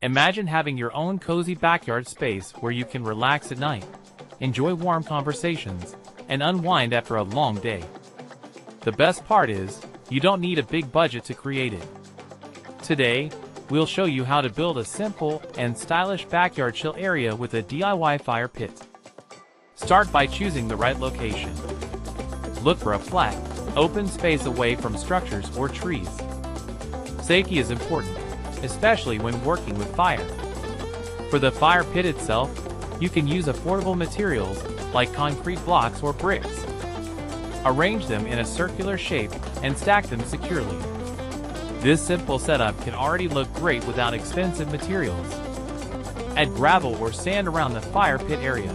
Imagine having your own cozy backyard space where you can relax at night, enjoy warm conversations, and unwind after a long day. The best part is, you don't need a big budget to create it. Today, we'll show you how to build a simple and stylish backyard chill area with a DIY fire pit. Start by choosing the right location. Look for a flat, open space away from structures or trees. Safety is important, especially when working with fire. For the fire pit itself, you can use affordable materials like concrete blocks or bricks. Arrange them in a circular shape and stack them securely. This simple setup can already look great without expensive materials. Add gravel or sand around the fire pit area.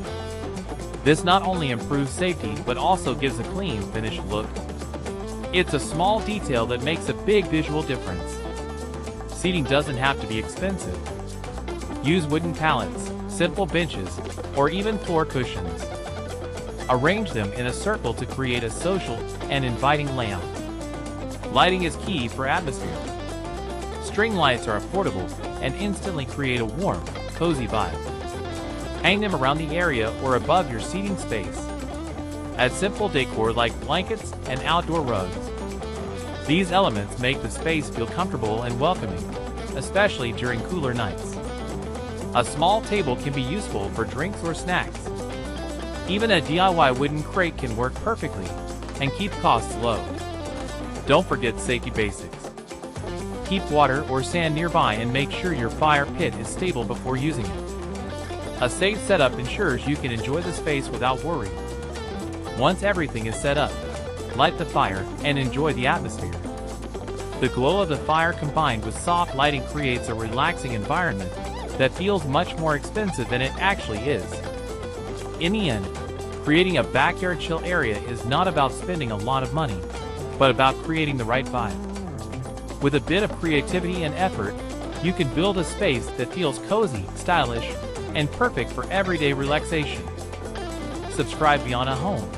This not only improves safety but also gives a clean, finished look. It's a small detail that makes a big visual difference. Seating doesn't have to be expensive. Use wooden pallets, simple benches, or even floor cushions. Arrange them in a circle to create a social and inviting layout. Lighting is key for atmosphere. String lights are affordable and instantly create a warm, cozy vibe. Hang them around the area or above your seating space. Add simple decor like blankets and outdoor rugs. These elements make the space feel comfortable and welcoming, especially during cooler nights. A small table can be useful for drinks or snacks. Even a DIY wooden crate can work perfectly and keep costs low. Don't forget safety basics. Keep water or sand nearby and make sure your fire pit is stable before using it. A safe setup ensures you can enjoy the space without worry. Once everything is set up, light the fire and enjoy the atmosphere. The glow of the fire combined with soft lighting creates a relaxing environment that feels much more expensive than it actually is. In the end, creating a backyard chill area is not about spending a lot of money, but about creating the right vibe. With a bit of creativity and effort, you can build a space that feels cozy, stylish, and perfect for everyday relaxation. Subscribe Viana Home.